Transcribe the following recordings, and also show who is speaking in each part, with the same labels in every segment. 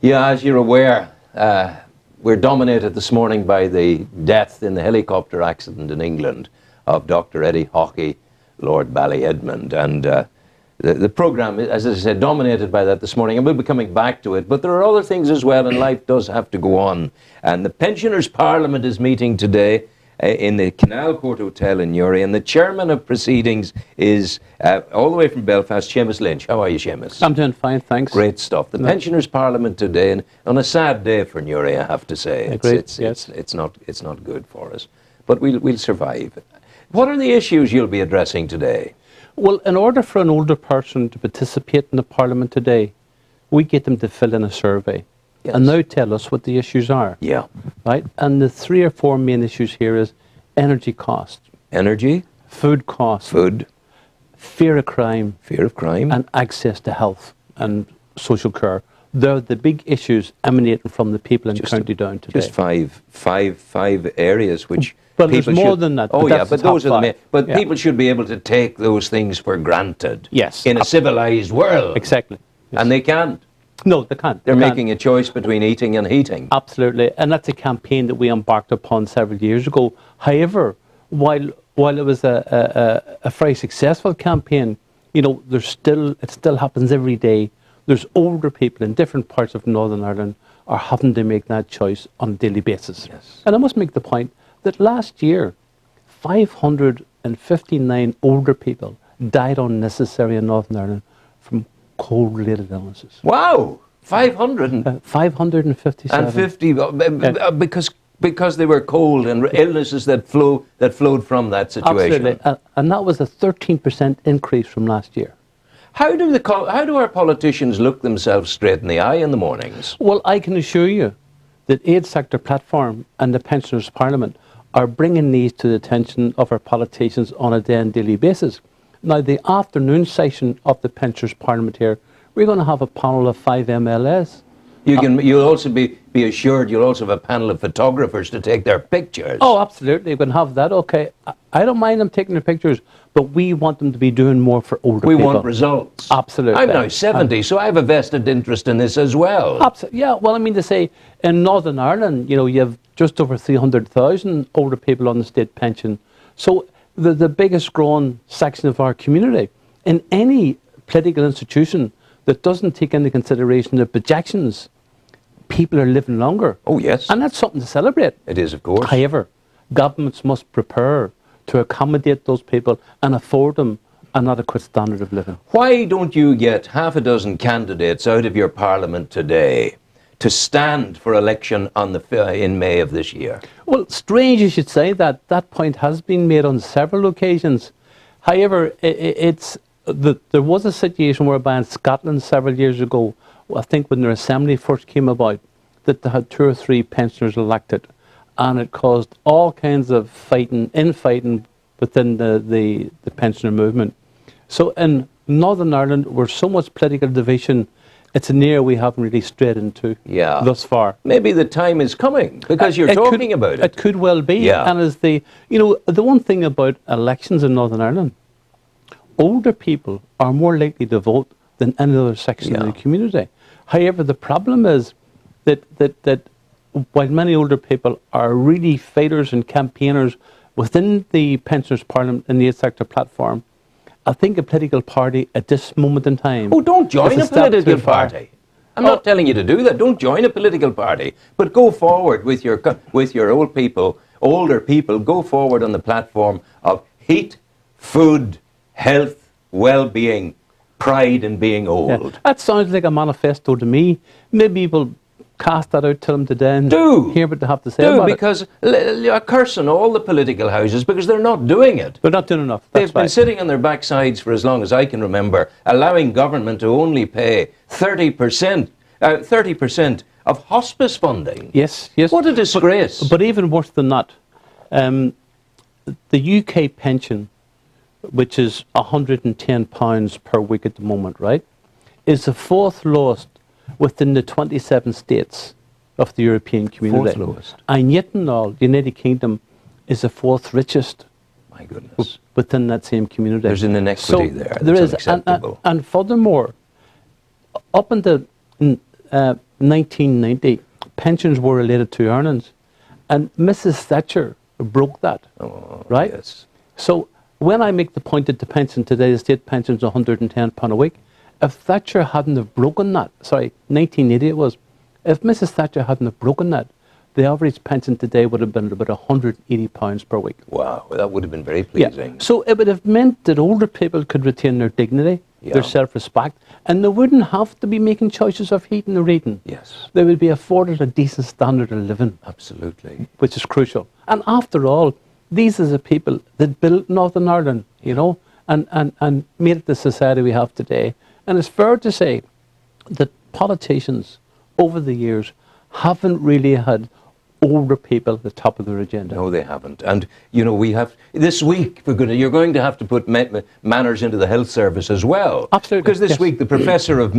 Speaker 1: Yeah, as you're aware, we're dominated this morning by the death in the helicopter accident in England of Dr. Eddie Hockey, Lord Ballyedmond. And the programme, as I said, dominated by that this morning, and we'll be coming back to it. But there are other things as well, and life does have to go on. And the Pensioners' Parliament is meeting today in the Canal Court Hotel in Newry, and the chairman of proceedings is all the way from Belfast, Seamus Lynch. How are you, Seamus?
Speaker 2: I'm doing fine, thanks.
Speaker 1: Great stuff. The Pensioners' Parliament today, and on a sad day for Newry, I have to say. It's not good for us, but we'll survive. What are the issues you'll be addressing today?
Speaker 2: Well, in order for an older person to participate in the Parliament today, we get them to fill in a survey. Yes. And now tell us what the issues are.
Speaker 1: Yeah.
Speaker 2: Right? And the 3 or 4 main issues here is energy cost.
Speaker 1: Energy.
Speaker 2: Food cost.
Speaker 1: Food.
Speaker 2: Fear of crime.
Speaker 1: Fear of crime.
Speaker 2: And access to health and social care. They're the big issues emanating from the people in County Down today.
Speaker 1: Just five areas which...
Speaker 2: Well, there's more than that.
Speaker 1: Oh, yeah, but those are the main... But
Speaker 2: yeah.
Speaker 1: people should be able to take those things for granted.
Speaker 2: Yes.
Speaker 1: In a civilised world.
Speaker 2: Exactly. Yes.
Speaker 1: And they can't.
Speaker 2: No, they can't.
Speaker 1: They're making a choice between eating and heating.
Speaker 2: Absolutely. And that's a campaign that we embarked upon several years ago. However, while it was a very successful campaign, you know, it still happens every day. There's older people in different parts of Northern Ireland are having to make that choice on a daily basis.
Speaker 1: Yes.
Speaker 2: And I must make the point that last year, 559 older people died unnecessarily in Northern Ireland from cold-related illnesses.
Speaker 1: Wow! 500?
Speaker 2: 557.
Speaker 1: And 50, because they were cold and illnesses that flowed from that situation.
Speaker 2: Absolutely. And that was a 13% increase from last year.
Speaker 1: How do our politicians look themselves straight in the eye in the mornings?
Speaker 2: Well, I can assure you that Aid Sector Platform and the Pensioners' Parliament are bringing these to the attention of our politicians on a day and daily basis. Now, the afternoon session of the Pensioners' Parliament here, we're going to have a panel of 5 MLAs.
Speaker 1: You'll also be assured you'll also have a panel of photographers to take their pictures.
Speaker 2: Oh, absolutely. You can have that. Okay. I don't mind them taking their pictures, but we want them to be doing more for older people.
Speaker 1: We want results.
Speaker 2: Absolutely.
Speaker 1: I'm now 70, so I have a vested interest in this as well.
Speaker 2: Absolutely. Yeah. Well, I mean to say, in Northern Ireland, you know, you have just over 300,000 older people on the state pension. So the biggest growing section of our community, in any political institution that doesn't take into consideration the projections, people are living longer.
Speaker 1: Oh, yes.
Speaker 2: And that's something to celebrate.
Speaker 1: It is, of course.
Speaker 2: However, governments must prepare to accommodate those people and afford them an adequate standard of living.
Speaker 1: Why don't you get half a dozen candidates out of your parliament today to stand for election in May of this year?
Speaker 2: Well, strange you should say that. That point has been made on several occasions. However, there was a situation whereby in Scotland several years ago, I think when their assembly first came about, that they had 2 or 3 pensioners elected, and it caused all kinds of infighting within the pensioner movement. So in Northern Ireland, where so much political division, it's an area we haven't really strayed into thus far.
Speaker 1: Maybe the time is coming, because you're talking about it.
Speaker 2: It could well be.
Speaker 1: Yeah.
Speaker 2: And as the one thing about elections in Northern Ireland, older people are more likely to vote than any other section of the community. However, the problem is that while many older people are really fighters and campaigners within the Pensioners' Parliament and the Aid Sector Platform, I think a political party at this moment in time...
Speaker 1: Oh, don't join a political party. I'm not telling you to do that. Don't join a political party. But go forward with your older people, go forward on the platform of heat, food, health, well-being, pride in being old.
Speaker 2: Yeah. That sounds like a manifesto to me. Maybe we'll cast that out to them today and hear what they have to say about it.
Speaker 1: Because you're cursing all the political houses because they're not doing it.
Speaker 2: They're not doing enough.
Speaker 1: They've been sitting on their backsides for as long as I can remember, allowing government to only pay 30% of hospice funding.
Speaker 2: Yes, yes.
Speaker 1: What a disgrace.
Speaker 2: But even worse than that, the UK pension, which is £110 per week at the moment, right, is the 4th lowest within the 27 states of the European community.
Speaker 1: 4th lowest.
Speaker 2: And yet in all, the United Kingdom is the 4th richest.
Speaker 1: My goodness.
Speaker 2: Within that same community.
Speaker 1: There's an inequity there.
Speaker 2: There is.
Speaker 1: Unacceptable.
Speaker 2: And furthermore, up until 1990, pensions were related to earnings. And Mrs. Thatcher broke that, right?
Speaker 1: Yes.
Speaker 2: So when I make the point that the pension today, the state pension is £110 a week, if Thatcher hadn't have broken that, sorry, 1980 it was, if Mrs. Thatcher hadn't have broken that, the average pension today would have been about £180 per week.
Speaker 1: Wow, well, that would have been very pleasing.
Speaker 2: Yeah. So it would have meant that older people could retain their dignity, their self-respect, and they wouldn't have to be making choices of heating or reading.
Speaker 1: Yes.
Speaker 2: They would be afforded a decent standard of living.
Speaker 1: Absolutely.
Speaker 2: Which is crucial. And after all, these are the people that built Northern Ireland, you know, and made it the society we have today. And it's fair to say that politicians over the years haven't really had older people at the top of their agenda.
Speaker 1: No, they haven't. And, you know, we have, this week, you're going to have to put manners into the health service as well.
Speaker 2: Absolutely.
Speaker 1: Because this week, the professor of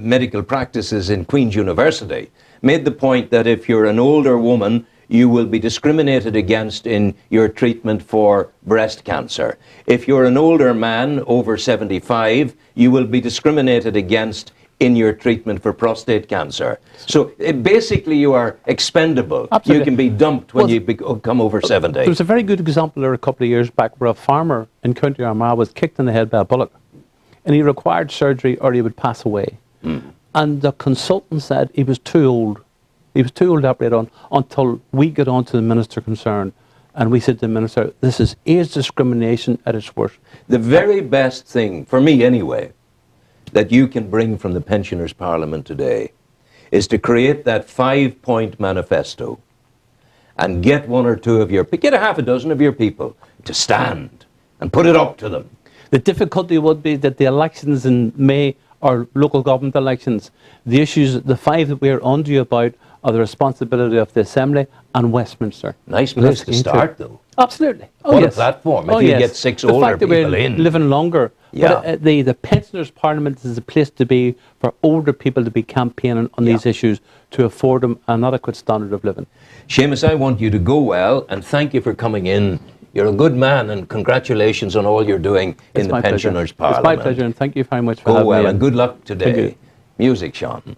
Speaker 1: medical practices in Queen's University made the point that if you're an older woman, you will be discriminated against in your treatment for breast cancer. If you're an older man over 75, you will be discriminated against in your treatment for prostate cancer. So basically you are expendable.
Speaker 2: Absolutely.
Speaker 1: You can be dumped when you come over 70.
Speaker 2: There was a very good example there a couple of years back where a farmer in County Armagh was kicked in the head by a bullock and he required surgery or he would pass away. And the consultant said he was too old. He was too old to operate on until we got on to the minister concerned. And we said to the minister, this is age discrimination at its worst.
Speaker 1: The very best thing, for me anyway, that you can bring from the Pensioners' Parliament today is to create that 5-point manifesto and get one or two of get a half a dozen of your people to stand and put it up to them.
Speaker 2: The difficulty would be that the elections in May are local government elections. The issues, the 5 that we're on to you about, are the responsibility of the Assembly and Westminster.
Speaker 1: Nice place to start, though.
Speaker 2: Absolutely.
Speaker 1: What a platform. If you get 6 older people in.
Speaker 2: The fact that we're living longer.
Speaker 1: Yeah.
Speaker 2: But the Pensioners' Parliament is a place to be for older people to be campaigning on these issues to afford them an adequate standard of living.
Speaker 1: Seamus, I want you to go well, and thank you for coming in. You're a good man, and congratulations on all you're doing in the Pensioners' Parliament.
Speaker 2: It's my pleasure, and thank you very much for having me.
Speaker 1: Go well, and good luck today. Music, Sean.